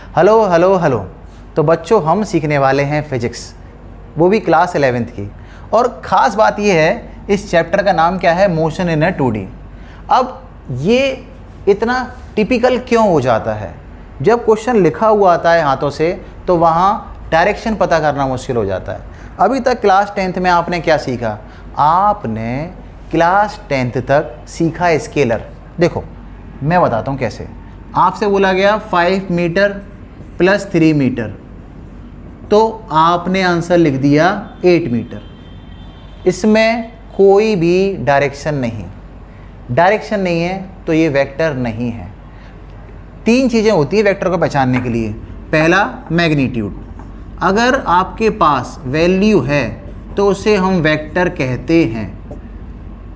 Hello hello hello. तो बच्चों हम सीखने वाले हैं फिजिक्स, वो भी क्लास 11th की। और ख़ास बात ये है, इस चैप्टर का नाम क्या है, मोशन इन अ 2D। अब ये इतना टिपिकल क्यों हो जाता है? जब क्वेश्चन लिखा हुआ आता है हाथों से तो वहाँ डायरेक्शन पता करना मुश्किल हो जाता है। अभी तक क्लास 10th में आपने क्या सीखा? आपने क्लास 10th तक सीखा स्केलर। देखो मैं बताता हूँ कैसे। आपसे बोला गया 5 मीटर प्लस 3 मीटर, तो आपने आंसर लिख दिया 8 मीटर। इसमें कोई भी डायरेक्शन नहीं है तो ये वेक्टर नहीं है। 3 चीज़ें होती है वेक्टर को पहचानने के लिए। पहला मैग्नीट्यूड, अगर आपके पास वैल्यू है तो उसे हम वेक्टर कहते हैं।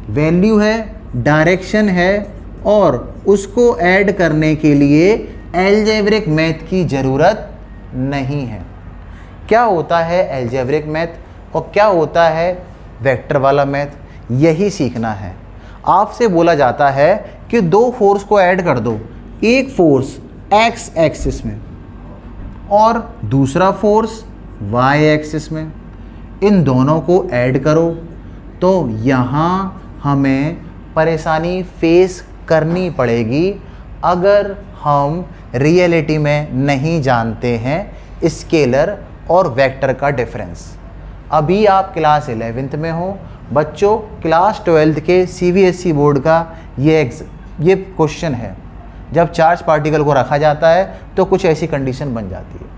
वैल्यू है, डायरेक्शन है और उसको ऐड करने के लिए अलजेब्रिक मैथ की ज़रूरत नहीं है। क्या होता है अलजेब्रिक मैथ और क्या होता है वेक्टर वाला मैथ, यही सीखना है। आपसे बोला जाता है कि 2 फोर्स को ऐड कर दो, एक फोर्स x एक्सिस में और दूसरा फोर्स y एक्सिस में। इन दोनों को ऐड करो तो यहाँ हमें परेशानी फेस करनी पड़ेगी अगर हम रियलिटी में नहीं जानते हैं स्केलर और वेक्टर का डिफरेंस। अभी आप क्लास 11th में हो बच्चों, क्लास 12th के CBSE बोर्ड का ये क्वेश्चन है। जब चार्ज पार्टिकल को रखा जाता है तो कुछ ऐसी कंडीशन बन जाती है।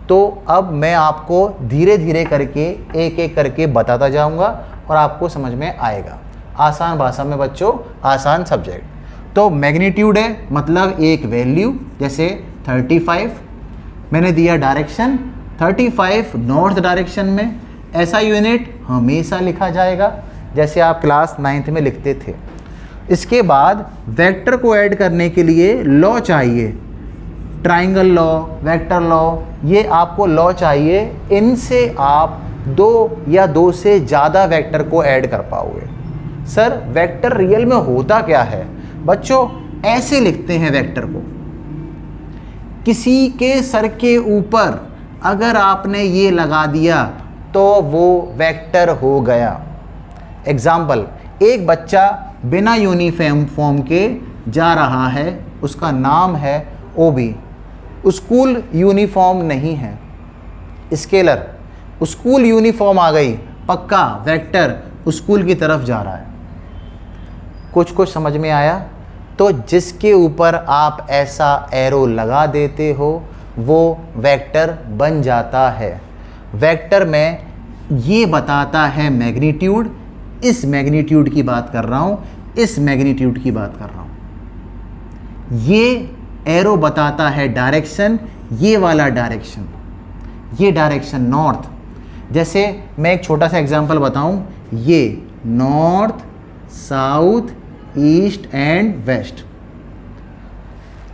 तो अब मैं आपको धीरे धीरे करके एक एक करके बताता जाऊंगा और आपको समझ में आएगा। आसान भाषा में बच्चों, आसान सब्जेक्ट। तो मैग्नीट्यूड है मतलब एक वैल्यू, जैसे 35 मैंने दिया डायरेक्शन 35 नॉर्थ डायरेक्शन में। ऐसा यूनिट हमेशा लिखा जाएगा जैसे आप क्लास 9th में लिखते थे। इसके बाद वेक्टर को ऐड करने के लिए लॉ चाहिए, ट्राइंगल लॉ, वेक्टर लॉ, ये आपको लॉ चाहिए। इनसे आप 2 या 2 से ज़्यादा वेक्टर को ऐड कर पाओगे। सर वेक्टर रियल में होता क्या है? बच्चों ऐसे लिखते हैं वेक्टर को, किसी के सर के ऊपर अगर आपने ये लगा दिया तो वो वेक्टर हो गया। एग्जाम्पल, एक बच्चा बिना यूनिफॉर्म के जा रहा है, उसका नाम है ओबी। स्कूल यूनिफॉर्म नहीं है, स्केलर। स्कूल यूनिफॉर्म आ गई, पक्का वेक्टर स्कूल की तरफ जा रहा है। कुछ समझ में आया? तो जिसके ऊपर आप ऐसा एरो लगा देते हो वो वेक्टर बन जाता है। वेक्टर में ये बताता है मैग्नीट्यूड, इस मैग्नीट्यूड की बात कर रहा हूँ, इस मैग्नीट्यूड की बात कर रहा हूँ। ये एरो बताता है डायरेक्शन, ये वाला डायरेक्शन, ये डायरेक्शन नॉर्थ। जैसे मैं एक छोटा सा एग्जांपल बताऊं, ये north, south, east and west.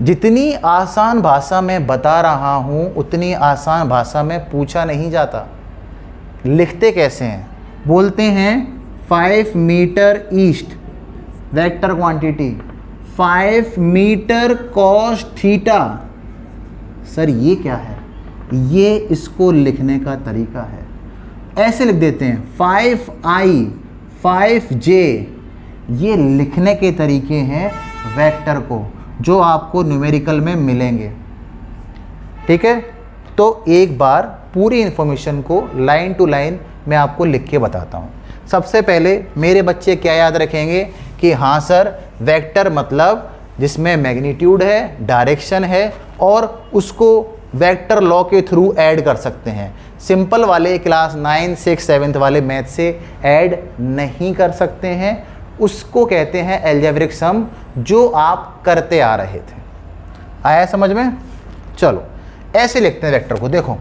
जितनी आसान भाषा में बता रहा हूं उतनी आसान भाषा में पूछा नहीं जाता। लिखते कैसे हैं? बोलते हैं 5 metre east, vector quantity 5 metre cos theta. Sir ये क्या है? ये इसको लिखने का तरीका है। ऐसे लिख देते हैं 5i 5j। ये लिखने के तरीके हैं वेक्टर को जो आपको न्यूमेरिकल में मिलेंगे। ठीक है, तो एक बार पूरी इन्फॉर्मेशन को लाइन टू लाइन मैं आपको लिख के बताता हूँ। सबसे पहले मेरे बच्चे क्या याद रखेंगे कि हाँ सर वेक्टर मतलब जिसमें मैग्नीट्यूड है, डायरेक्शन है और उसको वेक्टर लॉ के थ्रू ऐड कर सकते हैं। सिंपल वाले क्लास 9, 6, 7 वाले मैथ से ऐड नहीं कर सकते हैं, उसको कहते हैं अलजेब्रिक सम, जो आप करते आ रहे थे। आया समझ में? चलो ऐसे लिखते हैं वेक्टर को। देखो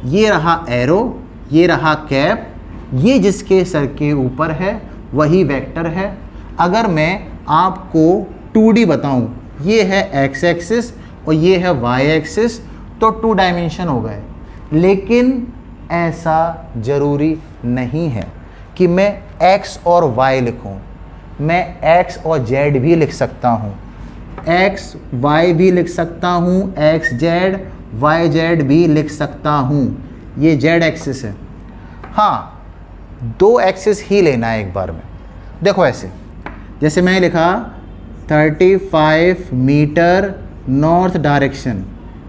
ये रहा एरो, ये रहा कैप, ये जिसके सर के ऊपर है वही वेक्टर है। अगर मैं आपको 2D बताऊं, ये है x एक्सिस और ये है y एक्सिस, तो 2 डायमेंशन हो गए। लेकिन ऐसा ज़रूरी नहीं है कि मैं x और y लिखूं, मैं x और z भी लिख सकता हूं। एक्स वाई भी लिख सकता हूँ, एक्स जेड वाई जेड भी लिख सकता हूँ। ये जेड एक्सिस है। हाँ, 2 एक्सिस ही लेना है एक बार में। देखो ऐसे, जैसे मैंने लिखा 35 मीटर नॉर्थ डायरेक्शन।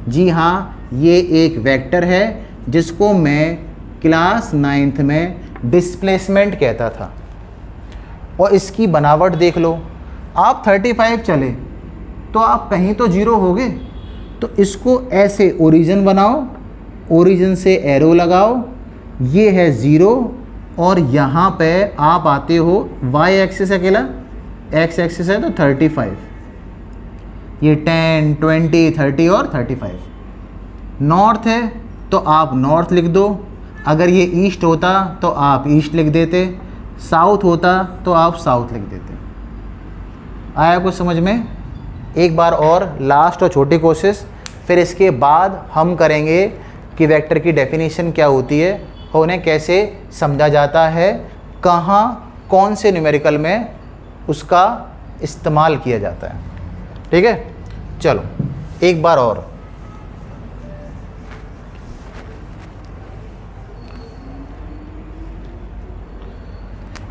जी हाँ, ये एक वेक्टर है जिसको मैं क्लास 9th में डिस्प्लेसमेंट कहता था। और इसकी बनावट देख लो, आप 35 चले तो आप कहीं तो 0 होगे, तो इसको ऐसे ओरिजिन बनाओ, ओरिजिन से एरो लगाओ, ये है 0 और यहाँ पे आप आते हो, वाई एक्सिस अकेला, एक्स एक्सिस है तो 35, ये 10, 20, 30 और 35। नॉर्थ है तो आप नॉर्थ लिख दो, अगर ये ईस्ट होता तो आप ईस्ट लिख देते, साउथ होता तो आप साउथ लिख देते। आया कुछ समझ में? एक बार और लास्ट और छोटी कोशिश, फिर इसके बाद हम करेंगे कि वेक्टर की डेफिनेशन क्या होती है और उन्हें कैसे समझा जाता है, कहाँ कौन से न्यूमेरिकल में उसका इस्तेमाल किया जाता है। ठीक है, चलो एक बार और।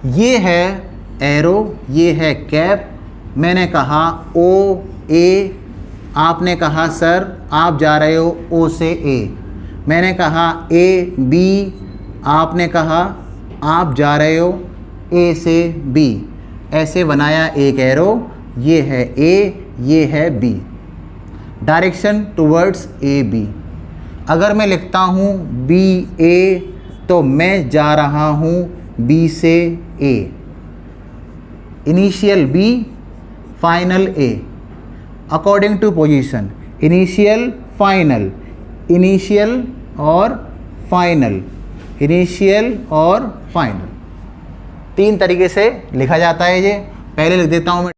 ये है एरो, ये है कैप। मैंने कहा ओ ए, आपने कहा सर आप जा रहे हो ओ से ए। मैंने कहा ए बी, आपने कहा आप जा रहे हो ए से बी। ऐसे बनाया एक एरो, ये है ए, ये है B, direction towards A B. अगर मैं लिखता हूँ बी ए तो मैं जा रहा हूँ बी से A, initial B final A, according to position, initial final, initial और फाइनल, इनिशियल और फाइनल। 3 तरीके से लिखा जाता है ये। पहले लिख देता हूँ मैं